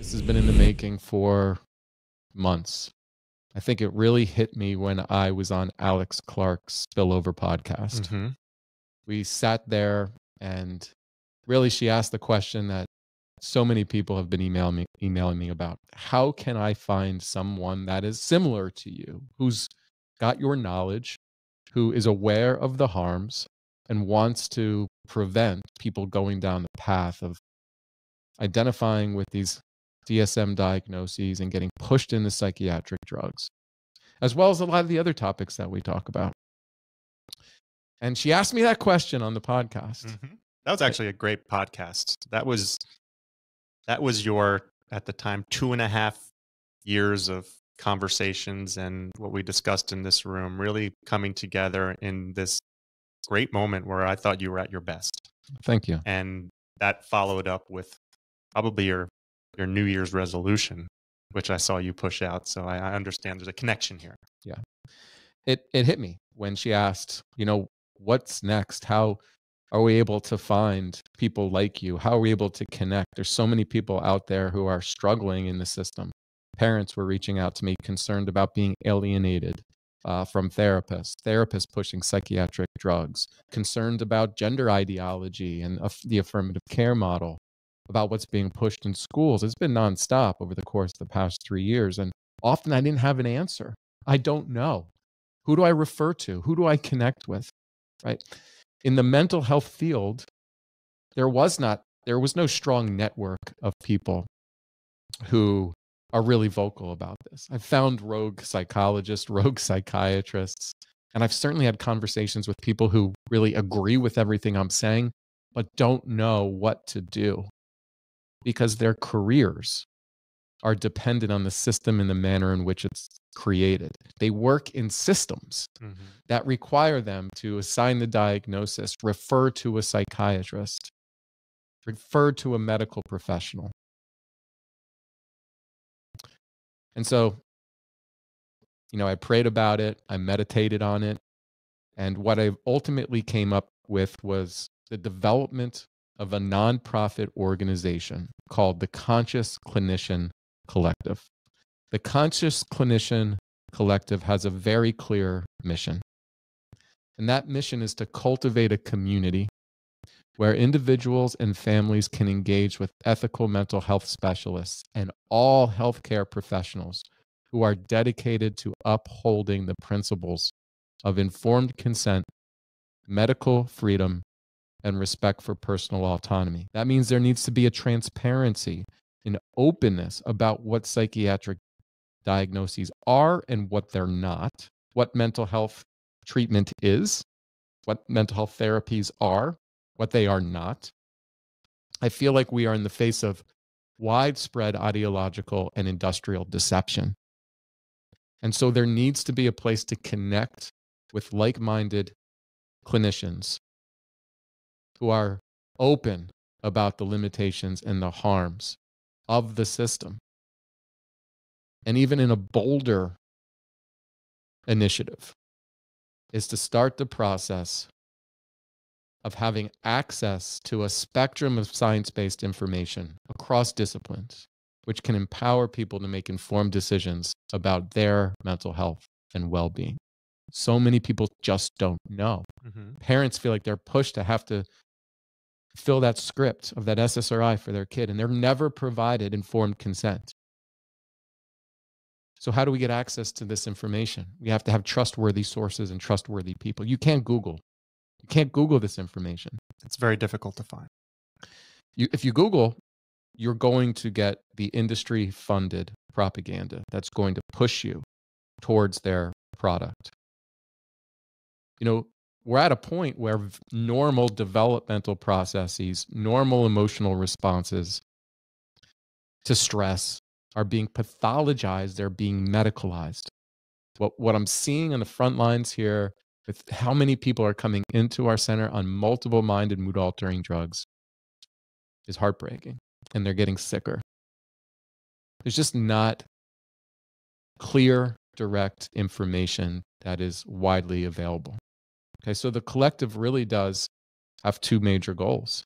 This has been in the making for months. I think it really hit me when I was on Alex Clark's Spillover podcast. Mm-hmm. We sat there and really she asked the question that so many people have been emailing me about. How can I find someone that is similar to you, who's got your knowledge, who is aware of the harms and wants to prevent people going down the path of identifying with these DSM diagnoses and getting pushed into psychiatric drugs, as well as a lot of the other topics that we talk about. And she asked me that question on the podcast. Mm-hmm. That was actually a great podcast. That was your, at the time, 2.5 years of conversations and what we discussed in this room really coming together in this great moment where I thought you were at your best. Thank you. And that followed up with probably your New Year's resolution, which I saw you push out. So I understand there's a connection here. Yeah. It hit me when she asked, what's next? How are we able to find people like you? How are we able to connect? There's so many people out there who are struggling in the system. Parents were reaching out to me concerned about being alienated from therapists pushing psychiatric drugs, concerned about gender ideology and the affirmative care model, about what's being pushed in schools. It's been nonstop over the course of the past 3 years. And often I didn't have an answer. I don't know. Who do I refer to? Who do I connect with? Right? In the mental health field, there was no strong network of people who are really vocal about this. I've found rogue psychologists, rogue psychiatrists, and I've certainly had conversations with people who really agree with everything I'm saying, but don't know what to do because their careers are dependent on the system and the manner in which it's created. They work in systems that require them to assign the diagnosis, refer to a psychiatrist, refer to a medical professional. And so, I prayed about it, I meditated on it, and what I ultimately came up with was the development of a nonprofit organization called the Conscious Clinician Collective. The Conscious Clinician Collective has a very clear mission. And that mission is to cultivate a community where individuals and families can engage with ethical mental health specialists and all healthcare professionals who are dedicated to upholding the principles of informed consent, medical freedom, and respect for personal autonomy. That means there needs to be a transparency, an openness about what psychiatric diagnoses are and what they're not, what mental health treatment is, what mental health therapies are, what they are not. I feel like we are in the face of widespread ideological and industrial deception. And so there needs to be a place to connect with like-minded clinicians who are open about the limitations and the harms of the system. And even in a bolder initiative is to start the process of having access to a spectrum of science-based information across disciplines, which can empower people to make informed decisions about their mental health and well-being. So many people just don't know. Parents feel like they're pushed to have to fill that script of that SSRI for their kid, and they're never provided informed consent. So how do we get access to this information? We have to have trustworthy sources and trustworthy people. You can't Google. You can't Google this information. It's very difficult to find. If you Google, you're going to get the industry-funded propaganda that's going to push you towards their product. We're at a point where normal developmental processes, normal emotional responses to stress are being pathologized, they're being medicalized. What I'm seeing on the front lines here with how many people are coming into our center on multiple mind and mood-altering drugs is heartbreaking, and they're getting sicker. There's just not clear, direct information that is widely available. Okay, so the collective really does have two major goals.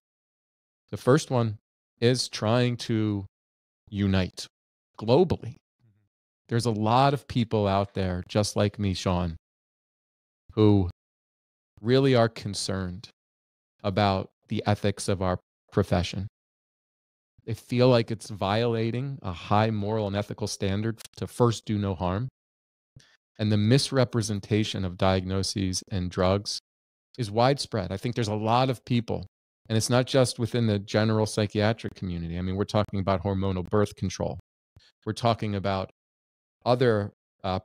The first one is trying to unite globally. There's a lot of people out there, just like me, Sean, who really are concerned about the ethics of our profession. They feel like it's violating a high moral and ethical standard to first do no harm. And the misrepresentation of diagnoses and drugs is widespread. I think there's a lot of people, and it's not just within the general psychiatric community. I mean, we're talking about hormonal birth control. We're talking about other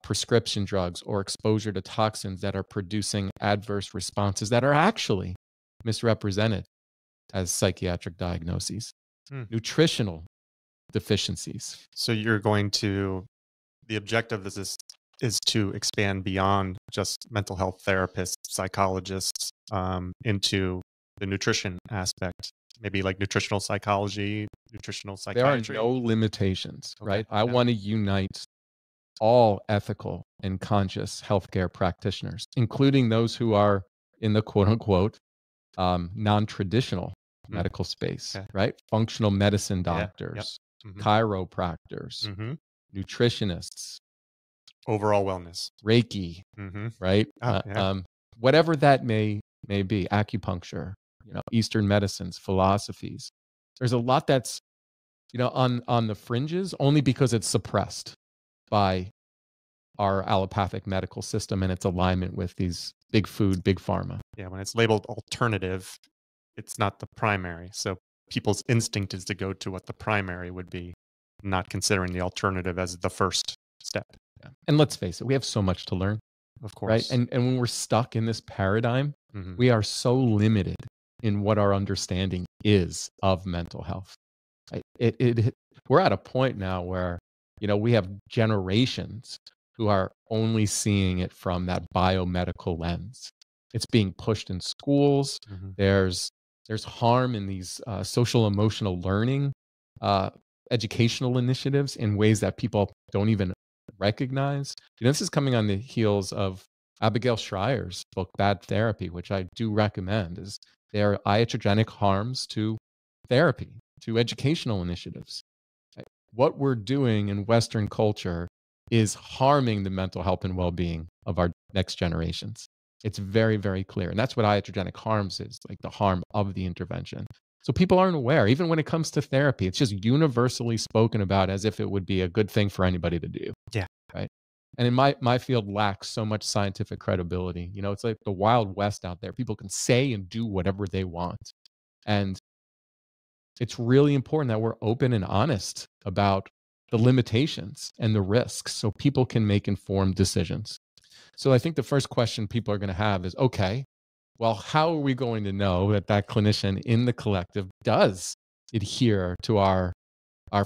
prescription drugs or exposure to toxins that are producing adverse responses that are actually misrepresented as psychiatric diagnoses. Nutritional deficiencies. So the objective is to expand beyond just mental health therapists, psychologists, into the nutrition aspect, maybe like nutritional psychology, nutritional psychiatry. There are no limitations, right? I want to unite all ethical and conscious healthcare practitioners, including those who are in the quote unquote non-traditional medical space, right? Functional medicine doctors, chiropractors, nutritionists, overall wellness, Reiki, right? Whatever that may be, acupuncture, Eastern medicines, philosophies. There's a lot that's, on the fringes only because it's suppressed by our allopathic medical system and its alignment with these big food, big pharma. Yeah, when it's labeled alternative, it's not the primary. So people's instinct is to go to what the primary would be, not considering the alternative as the first step. Yeah. And let's face it, we have so much to learn. Of course. Right? And when we're stuck in this paradigm, we are so limited in what our understanding is of mental health. We're at a point now where, we have generations who are only seeing it from that biomedical lens. It's being pushed in schools. There's harm in these social emotional learning, educational initiatives in ways that people don't even recognize. This is coming on the heels of Abigail Schreier's book, Bad Therapy, which I do recommend. There are iatrogenic harms to therapy, to educational initiatives. What we're doing in Western culture is harming the mental health and well-being of our next generations. It's very, very clear. And that's what iatrogenic harms is, like the harm of the intervention. So people aren't aware. Even when it comes to therapy, it's just universally spoken about as if it would be a good thing for anybody to do. Yeah. Right. And in my field lacks so much scientific credibility. It's like the Wild West out there. People can say and do whatever they want. And it's really important that we're open and honest about the limitations and the risks so people can make informed decisions. So I think the first question people are going to have is, okay, well, how are we going to know that clinician in the collective does adhere to our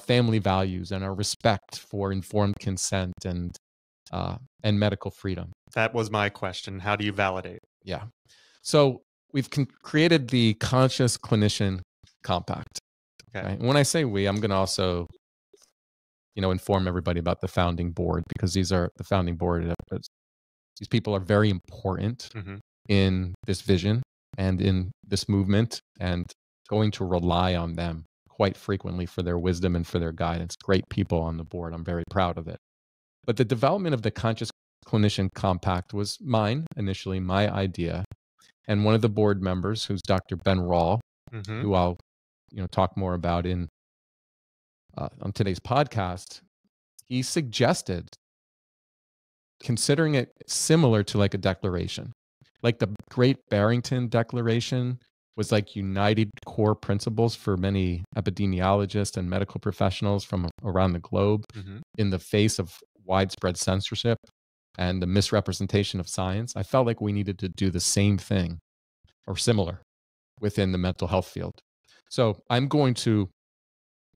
family values and our respect for informed consent and medical freedom? That was my question. How do you validate? Yeah. So we've created the Conscious Clinician Compact. Okay. Right? And when I say we, I'm going to also, inform everybody about the founding board, because the founding board. These people are very important in this vision and in this movement, and going to rely on them quite frequently for their wisdom and for their guidance. Great people on the board. I'm very proud of it. But the development of the Conscious Clinician Compact was initially my idea. And one of the board members, who's Dr. Ben Rawl, who I'll talk more about on today's podcast, he suggested considering it similar to like a declaration. Like the Great Barrington Declaration was like united core principles for many epidemiologists and medical professionals from around the globe in the face of widespread censorship and the misrepresentation of science. I felt like we needed to do the same thing or similar within the mental health field. So I'm going to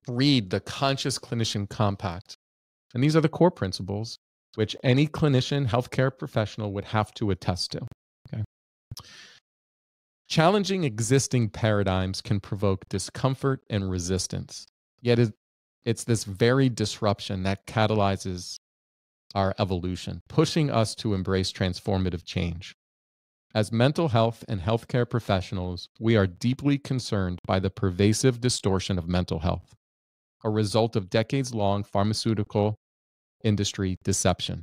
read the Conscious Clinician Compact. And these are the core principles which any clinician, healthcare professional would have to attest to. Okay. Challenging existing paradigms can provoke discomfort and resistance. Yet it's this very disruption that catalyzes our evolution, pushing us to embrace transformative change. As mental health and healthcare professionals, we are deeply concerned by the pervasive distortion of mental health. a result of decades-long pharmaceutical industry deception.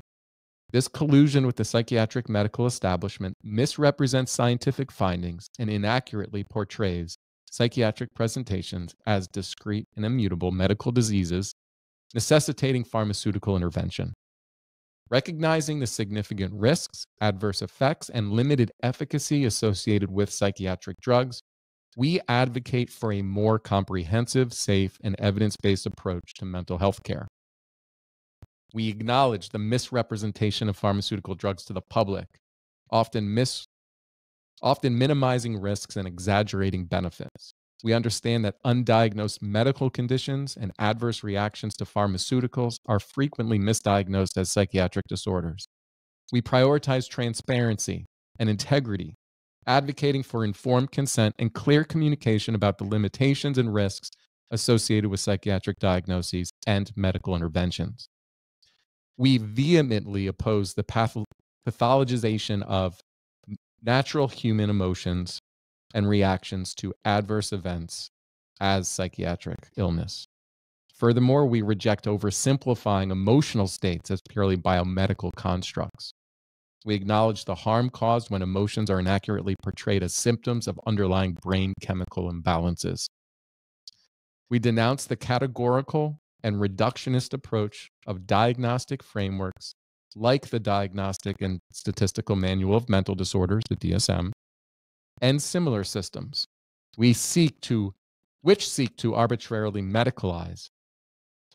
This collusion with the psychiatric medical establishment misrepresents scientific findings and inaccurately portrays psychiatric presentations as discrete and immutable medical diseases necessitating pharmaceutical intervention. Recognizing the significant risks, adverse effects, and limited efficacy associated with psychiatric drugs, we advocate for a more comprehensive, safe, and evidence-based approach to mental health care. We acknowledge the misrepresentation of pharmaceutical drugs to the public, often minimizing risks and exaggerating benefits. We understand that undiagnosed medical conditions and adverse reactions to pharmaceuticals are frequently misdiagnosed as psychiatric disorders. We prioritize transparency and integrity, advocating for informed consent and clear communication about the limitations and risks associated with psychiatric diagnoses and medical interventions. We vehemently oppose the pathologization of natural human emotions and reactions to adverse events as psychiatric illness. Furthermore, we reject oversimplifying emotional states as purely biomedical constructs. We acknowledge the harm caused when emotions are inaccurately portrayed as symptoms of underlying brain chemical imbalances. We denounce the categorical and reductionist approach of diagnostic frameworks like the Diagnostic and Statistical Manual of Mental Disorders, the DSM, and similar systems, which seek to arbitrarily medicalize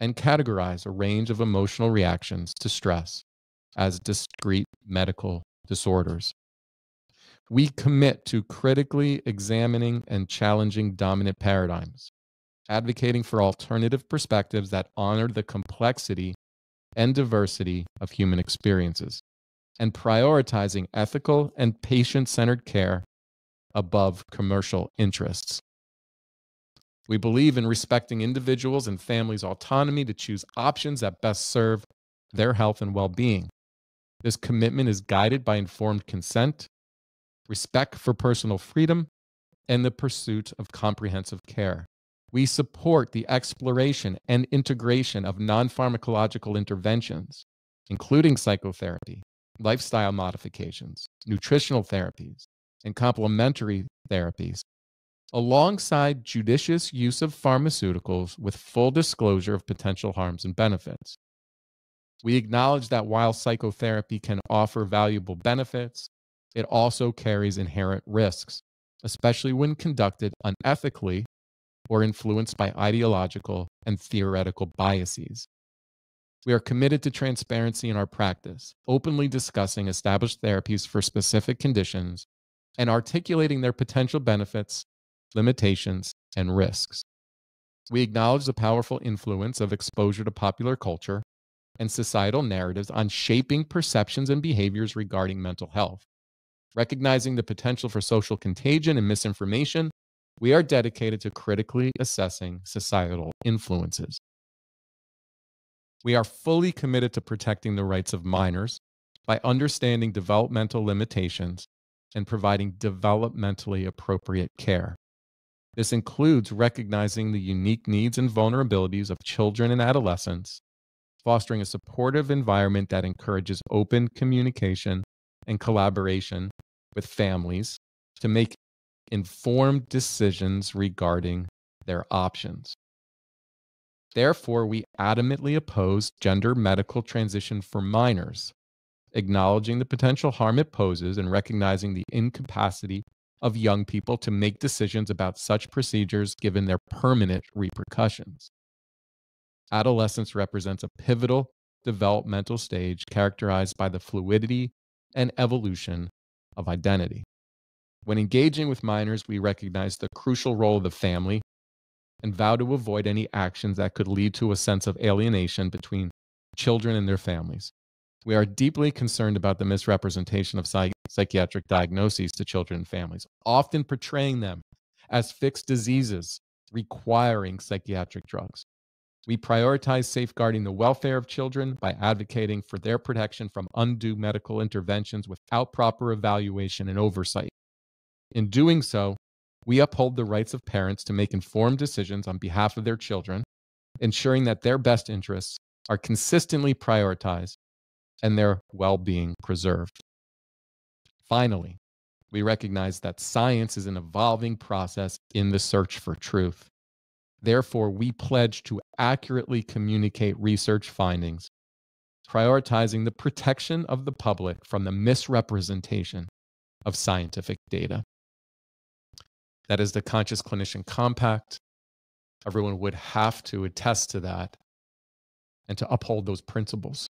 and categorize a range of emotional reactions to stress as discrete medical disorders. We commit to critically examining and challenging dominant paradigms, advocating for alternative perspectives that honor the complexity and diversity of human experiences, and prioritizing ethical and patient-centered care above commercial interests. We believe in respecting individuals' and families' autonomy to choose options that best serve their health and well-being. This commitment is guided by informed consent, respect for personal freedom, and the pursuit of comprehensive care. We support the exploration and integration of non-pharmacological interventions, including psychotherapy, lifestyle modifications, nutritional therapies, and complementary therapies, alongside judicious use of pharmaceuticals with full disclosure of potential harms and benefits. We acknowledge that while psychotherapy can offer valuable benefits, it also carries inherent risks, especially when conducted unethically or influenced by ideological and theoretical biases. We are committed to transparency in our practice, openly discussing established therapies for specific conditions and articulating their potential benefits, limitations, and risks. We acknowledge the powerful influence of exposure to popular culture and societal narratives on shaping perceptions and behaviors regarding mental health. Recognizing the potential for social contagion and misinformation, we are dedicated to critically assessing societal influences. We are fully committed to protecting the rights of minors by understanding developmental limitations and providing developmentally appropriate care. This includes recognizing the unique needs and vulnerabilities of children and adolescents, fostering a supportive environment that encourages open communication and collaboration with families to make informed decisions regarding their options. Therefore, we adamantly oppose gender medical transition for minors, acknowledging the potential harm it poses and recognizing the incapacity of young people to make decisions about such procedures given their permanent repercussions. Adolescence represents a pivotal developmental stage characterized by the fluidity and evolution of identity. When engaging with minors, we recognize the crucial role of the family and vow to avoid any actions that could lead to a sense of alienation between children and their families. We are deeply concerned about the misrepresentation of psychiatric diagnoses to children and families, often portraying them as fixed diseases requiring psychiatric drugs. We prioritize safeguarding the welfare of children by advocating for their protection from undue medical interventions without proper evaluation and oversight. In doing so, we uphold the rights of parents to make informed decisions on behalf of their children, ensuring that their best interests are consistently prioritized and their well-being preserved. Finally, we recognize that science is an evolving process in the search for truth. Therefore, we pledge to accurately communicate research findings, prioritizing the protection of the public from the misrepresentation of scientific data. That is the Conscious Clinician Compact. Everyone would have to attest to that and to uphold those principles.